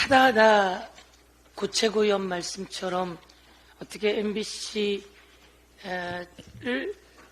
하다하다 고채고 의원 말씀처럼 어떻게 MBC를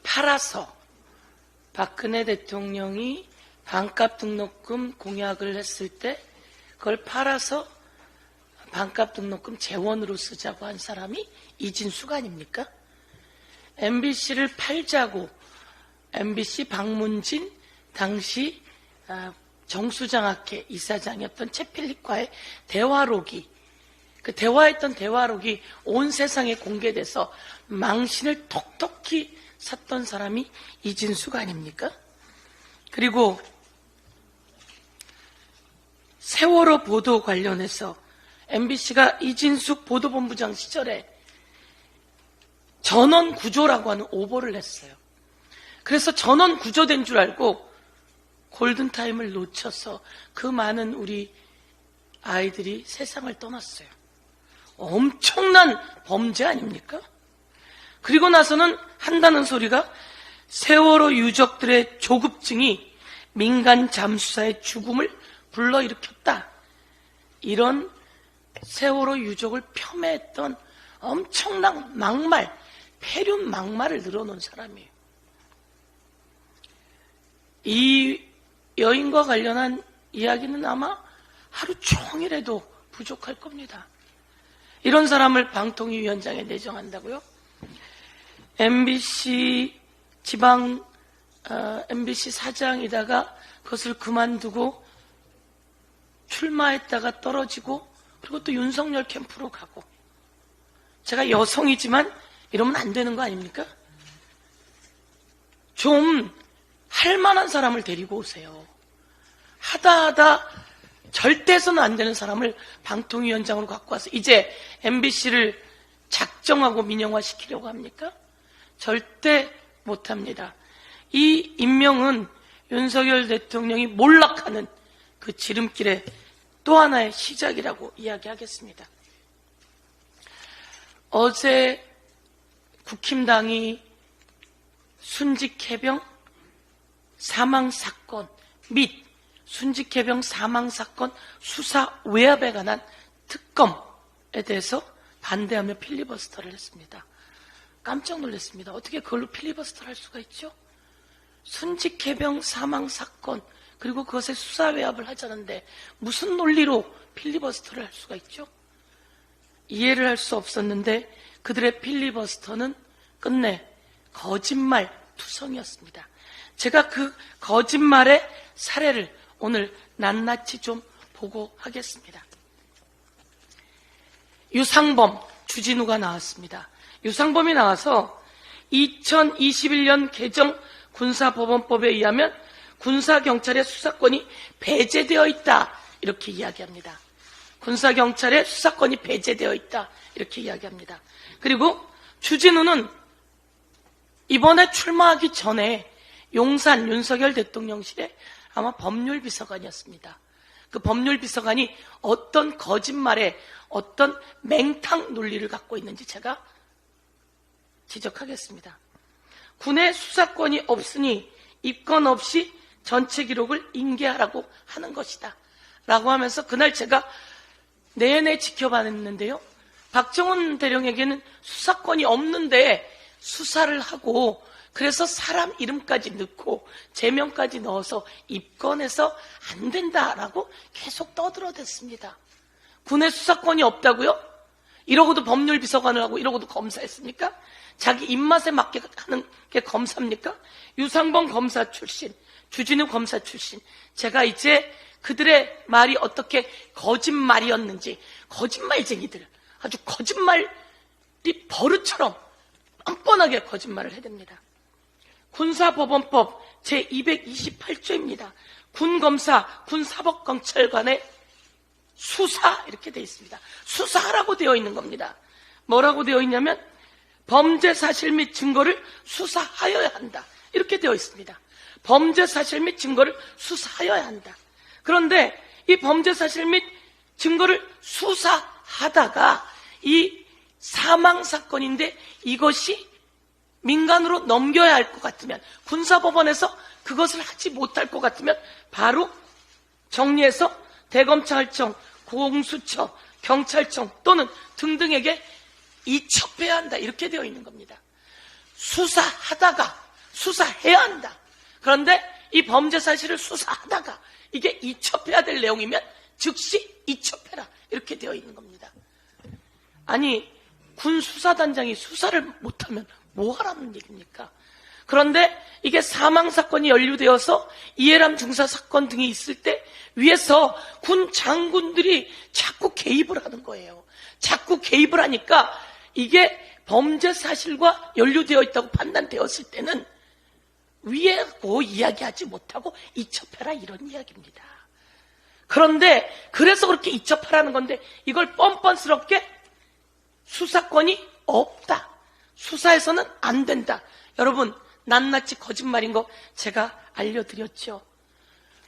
팔아서 박근혜 대통령이 반값 등록금 공약을 했을 때 그걸 팔아서 반값 등록금 재원으로 쓰자고 한 사람이 이진숙 아닙니까? MBC를 팔자고 MBC 박문진 당시 정수장학회 이사장이었던 최필립과의 대화록이, 그 대화했던 대화록이 온 세상에 공개돼서 망신을 톡톡히 샀던 사람이 이진숙 아닙니까? 그리고 세월호 보도 관련해서 MBC가 이진숙 보도본부장 시절에 전원 구조라고 하는 오보를 했어요. 그래서 전원 구조된 줄 알고 골든타임을 놓쳐서 그 많은 우리 아이들이 세상을 떠났어요. 엄청난 범죄 아닙니까? 그리고 나서는 한다는 소리가 세월호 유족들의 조급증이 민간 잠수사의 죽음을 불러일으켰다. 이런 세월호 유족을 폄훼했던 엄청난 막말, 폐륜 막말을 늘어놓은 사람이에요. 이 여인과 관련한 이야기는 아마 하루 종일해도 부족할 겁니다. 이런 사람을 방통위원장에 내정한다고요? MBC 지방 MBC 사장이다가 그것을 그만두고 출마했다가 떨어지고 그리고 또 윤석열 캠프로 가고, 제가 여성이지만 이러면 안 되는 거 아닙니까? 좀 할만한 사람을 데리고 오세요. 하다하다 절대서는 안 되는 사람을 방통위원장으로 갖고 와서 이제 MBC를 작정하고 민영화시키려고 합니까? 절대 못합니다. 이 임명은 윤석열 대통령이 몰락하는 그 지름길의 또 하나의 시작이라고 이야기하겠습니다. 어제 국힘당이 순직해병 사망사건 및 순직해병 사망사건 수사 외압에 관한 특검에 대해서 반대하며 필리버스터를 했습니다. 깜짝 놀랐습니다. 어떻게 그걸로 필리버스터를 할 수가 있죠? 순직해병 사망사건 그리고 그것에 수사 외압을 하자는데 무슨 논리로 필리버스터를 할 수가 있죠? 이해를 할 수 없었는데 그들의 필리버스터는 끝내 거짓말 투성이었습니다. 제가 그 거짓말의 사례를 오늘 낱낱이 좀 보고 하겠습니다. 유상범, 주진우가 나왔습니다. 유상범이 나와서 2021년 개정 군사법원법에 의하면 군사경찰의 수사권이 배제되어 있다, 이렇게 이야기합니다. 군사경찰의 수사권이 배제되어 있다, 이렇게 이야기합니다. 그리고 주진우는 이번에 출마하기 전에 용산 윤석열 대통령실에 아마 법률비서관이었습니다. 그 법률비서관이 어떤 거짓말에 어떤 맹탕 논리를 갖고 있는지 제가 지적하겠습니다. 군의 수사권이 없으니 입건 없이 전체 기록을 인계하라고 하는 것이다 라고 하면서 그날 제가 내내 지켜봤는데요, 박정훈 대령에게는 수사권이 없는데 수사를 하고 그래서 사람 이름까지 넣고 제명까지 넣어서 입건해서 안 된다라고 계속 떠들어댔습니다. 군의 수사권이 없다고요? 이러고도 법률비서관을 하고 이러고도 검사했습니까? 자기 입맛에 맞게 하는 게 검사입니까? 유상범 검사 출신, 주진우 검사 출신, 제가 이제 그들의 말이 어떻게 거짓말이었는지, 거짓말쟁이들, 아주 거짓말이 버릇처럼 뻔뻔하게 거짓말을 해댑니다. 군사법원법 제228조입니다. 군검사, 군사법경찰관의 수사, 이렇게 되어 있습니다. 수사하라고 되어 있는 겁니다. 뭐라고 되어 있냐면 범죄 사실 및 증거를 수사하여야 한다, 이렇게 되어 있습니다. 범죄 사실 및 증거를 수사하여야 한다. 그런데 이 범죄 사실 및 증거를 수사하다가 이 사망사건인데 이것이 민간으로 넘겨야 할 것 같으면, 군사법원에서 그것을 하지 못할 것 같으면 바로 정리해서 대검찰청 공수처, 경찰청 또는 등등에게 이첩해야 한다. 이렇게 되어 있는 겁니다. 수사하다가 수사해야 한다. 그런데 이 범죄 사실을 수사하다가 이게 이첩해야 될 내용이면 즉시 이첩해라. 이렇게 되어 있는 겁니다. 아니, 군 수사단장이 수사를 못하면 뭐 하라는 얘기입니까? 그런데 이게 사망사건이 연루되어서 이해람 중사 사건 등이 있을 때 위에서 군 장군들이 자꾸 개입을 하는 거예요. 자꾸 개입을 하니까 이게 범죄 사실과 연루되어 있다고 판단되었을 때는 위에 고 이야기하지 못하고 이첩해라 이런 이야기입니다. 그런데 그래서 그렇게 이첩하라는 건데 이걸 뻔뻔스럽게 수사권이 없다. 수사에서는 안 된다. 여러분, 낱낱이 거짓말인 거 제가 알려드렸죠.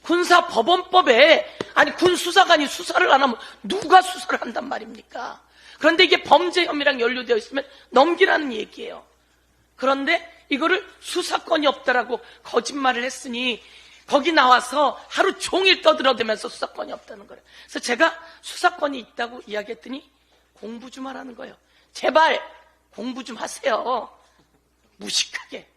군사법원법에 아니 군 수사관이 수사를 안 하면 누가 수사를 한단 말입니까? 그런데 이게 범죄 혐의랑 연루되어 있으면 넘기라는 얘기예요. 그런데 이거를 수사권이 없다라고 거짓말을 했으니 거기 나와서 하루 종일 떠들어대면서 수사권이 없다는 거예요. 그래서 제가 수사권이 있다고 이야기했더니 공부 좀 하라는 거예요. 제발 공부 좀 하세요. 무식하게.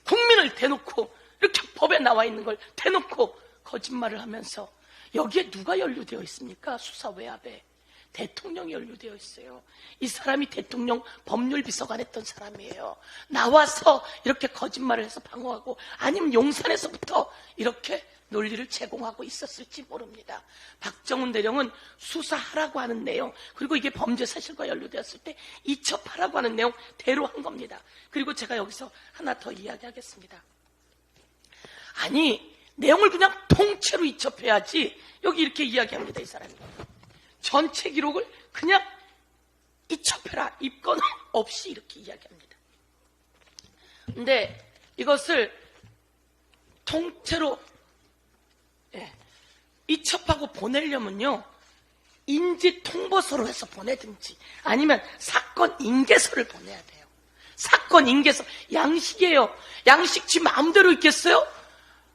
국민을 대놓고 이렇게 법에 나와 있는 걸 대놓고 거짓말을 하면서 여기에 누가 연루되어 있습니까? 수사 외압에. 대통령이 연루되어 있어요. 이 사람이 대통령 법률비서관 했던 사람이에요. 나와서 이렇게 거짓말을 해서 방어하고 아니면 용산에서부터 이렇게 논리를 제공하고 있었을지 모릅니다. 박정훈 대령은 수사하라고 하는 내용 그리고 이게 범죄 사실과 연루되었을 때 이첩하라고 하는 내용 대로 한 겁니다. 그리고 제가 여기서 하나 더 이야기하겠습니다. 아니 내용을 그냥 통째로 이첩해야지 여기 이렇게 이야기합니다. 이 사람이 전체 기록을 그냥 이첩해라 입건 없이 이렇게 이야기합니다. 근데 이것을 통째로 이첩하고 보내려면요 인지 통보서로 해서 보내든지 아니면 사건 인계서를 보내야 돼요. 사건 인계서 양식이에요. 양식 지 마음대로 있겠어요?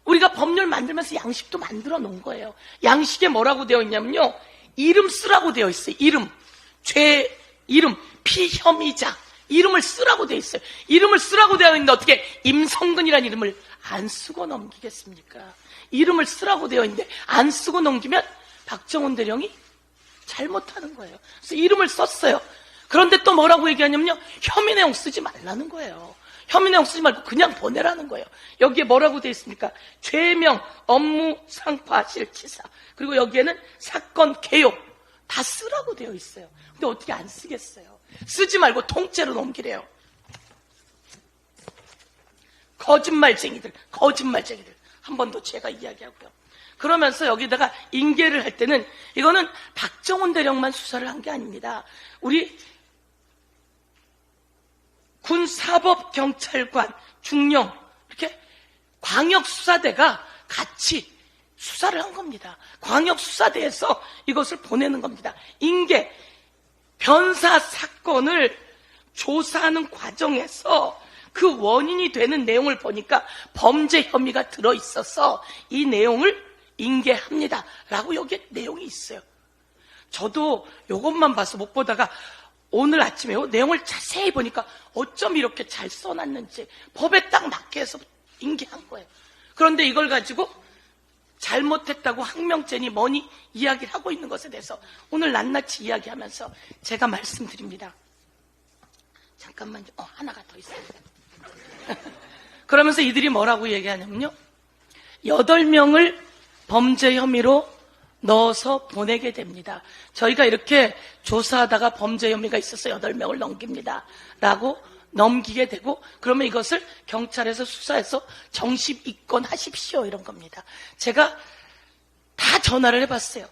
우리가 법률 만들면서 양식도 만들어 놓은 거예요. 양식에 뭐라고 되어 있냐면요 이름 쓰라고 되어 있어요. 이름, 죄 이름, 피혐의자 이름을 쓰라고 되어 있어요. 이름을 쓰라고 되어 있는데 어떻게 임성근이라는 이름을 안 쓰고 넘기겠습니까? 이름을 쓰라고 되어 있는데 안 쓰고 넘기면 박정훈 대령이 잘못하는 거예요. 그래서 이름을 썼어요. 그런데 또 뭐라고 얘기하냐면요 혐의 내용 쓰지 말라는 거예요. 혐의 내용 쓰지 말고 그냥 보내라는 거예요. 여기에 뭐라고 되어 있습니까? 죄명, 업무, 상파, 실치사 그리고 여기에는 사건, 개요 다 쓰라고 되어 있어요. 근데 어떻게 안 쓰겠어요? 쓰지 말고 통째로 넘기래요. 거짓말쟁이들 한 번 더 제가 이야기하고요. 그러면서 여기다가 인계를 할 때는 이거는 박정훈 대령만 수사를 한 게 아닙니다. 우리 군사법경찰관, 중령 이렇게 광역수사대가 같이 수사를 한 겁니다. 광역수사대에서 이것을 보내는 겁니다. 인계, 변사 사건을 조사하는 과정에서 그 원인이 되는 내용을 보니까 범죄 혐의가 들어있어서 이 내용을 인계합니다. 라고 여기에 내용이 있어요. 저도 이것만 봐서 못 보다가 오늘 아침에 내용을 자세히 보니까 어쩜 이렇게 잘 써놨는지 법에 딱 맞게 해서 인계한 거예요. 그런데 이걸 가지고 잘못했다고 항명죄니 뭐니 이야기를 하고 있는 것에 대해서 오늘 낱낱이 이야기하면서 제가 말씀드립니다. 잠깐만요. 하나가 더 있습니다. 그러면서 이들이 뭐라고 얘기하냐면요 8명을 범죄 혐의로 넣어서 보내게 됩니다. 저희가 이렇게 조사하다가 범죄 혐의가 있어서 8명을 넘깁니다 라고 넘기게 되고 그러면 이것을 경찰에서 수사해서 정식 입건하십시오 이런 겁니다. 제가 다 전화를 해봤어요.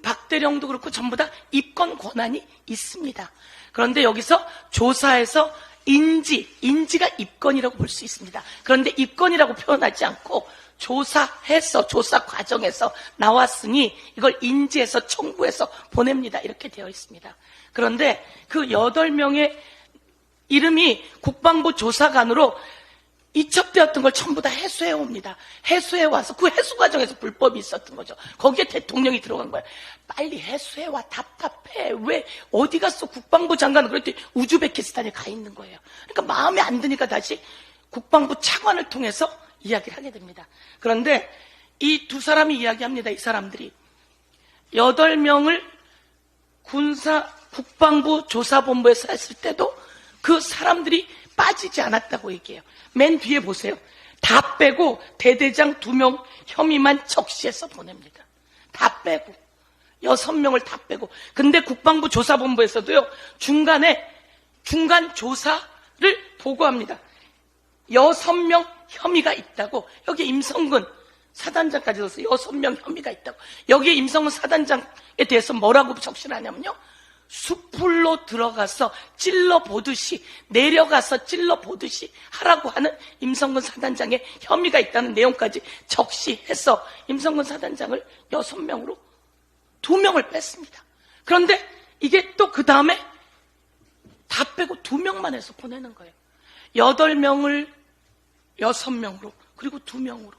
박대령도 그렇고 전부 다 입건 권한이 있습니다. 그런데 여기서 조사해서 인지가 입건이라고 볼 수 있습니다. 그런데 입건이라고 표현하지 않고 조사해서 조사 과정에서 나왔으니 이걸 인지해서 청구해서 보냅니다. 이렇게 되어 있습니다. 그런데 그 8명의 이름이 국방부 조사관으로 이첩되었던 걸 전부 다 해소해 옵니다. 해소해 와서 그 해소 과정에서 불법이 있었던 거죠. 거기에 대통령이 들어간 거예요. 빨리 해소해 와. 답답해. 왜 어디 갔어? 국방부 장관은 그랬더니 우즈베키스탄에 가 있는 거예요. 그러니까 마음에 안 드니까 다시 국방부 차관을 통해서 이야기를 하게 됩니다. 그런데 이 두 사람이 이야기합니다. 이 사람들이 8명을 국방부 조사본부에서 했을 때도 그 사람들이 빠지지 않았다고 얘기해요. 맨 뒤에 보세요. 다 빼고 대대장 2명 혐의만 적시해서 보냅니다. 다 빼고 6명을 다 빼고. 근데 국방부 조사본부에서도요, 중간 조사를 보고합니다. 6명 혐의가 있다고. 여기 임성근 사단장까지 넣어서 6명 혐의가 있다고. 여기에 임성근 사단장에 대해서 뭐라고 적시를 하냐면요, 숲으로 들어가서 찔러보듯이, 내려가서 찔러보듯이 하라고 하는 임성근 사단장의 혐의가 있다는 내용까지 적시해서 임성근 사단장을 6명으로 2명을 뺐습니다. 그런데 이게 또 그 다음에 다 빼고 2명만 해서 보내는 거예요. 8명을 6명으로, 그리고 2명으로.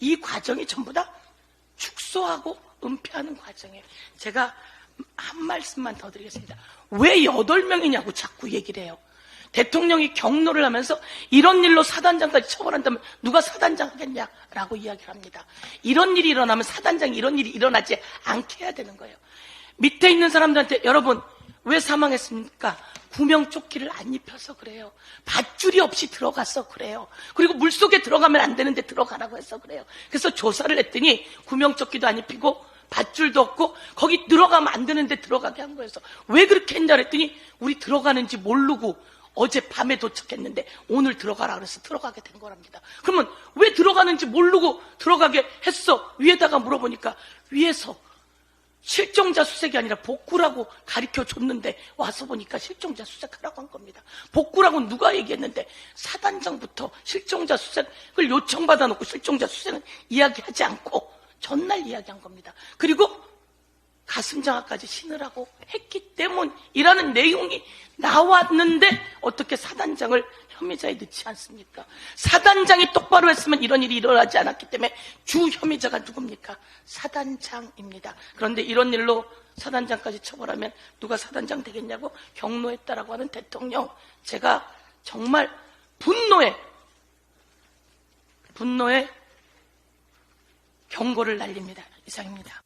이 과정이 전부 다 축소하고 은폐하는 과정이에요. 제가 한 말씀만 더 드리겠습니다. 왜 8명이냐고 자꾸 얘기를 해요. 대통령이 경로를 하면서 이런 일로 사단장까지 처벌한다면 누가 사단장 하겠냐라고 이야기를 합니다. 이런 일이 일어나면 사단장이 이런 일이 일어나지 않게 해야 되는 거예요. 밑에 있는 사람들한테 여러분 왜 사망했습니까? 구명조끼를 안 입혀서 그래요. 밧줄이 없이 들어가서 그래요. 그리고 물속에 들어가면 안 되는데 들어가라고 해서 그래요. 그래서 조사를 했더니 구명조끼도 안 입히고 밧줄도 없고 거기 들어가면 안 되는데 들어가게 한 거여서 왜 그렇게 했냐 그랬더니 우리 들어가는지 모르고 어젯밤에 도착했는데 오늘 들어가라 그래서 들어가게 된 거랍니다. 그러면 왜 들어가는지 모르고 들어가게 했어? 위에다가 물어보니까 위에서 실종자 수색이 아니라 복구라고 가르쳐 줬는데 와서 보니까 실종자 수색하라고 한 겁니다. 복구라고 누가 얘기했는데 사단장부터 실종자 수색을 요청받아 놓고 실종자 수색은 이야기하지 않고 전날 이야기한 겁니다. 그리고 가슴장화까지 신으라고 했기 때문이라는 내용이 나왔는데 어떻게 사단장을 혐의자에 넣지 않습니까? 사단장이 똑바로 했으면 이런 일이 일어나지 않았기 때문에 주 혐의자가 누굽니까? 사단장입니다. 그런데 이런 일로 사단장까지 처벌하면 누가 사단장 되겠냐고 경로했다라고 하는 대통령, 제가 정말 분노에 경고를 날립니다. 이상입니다.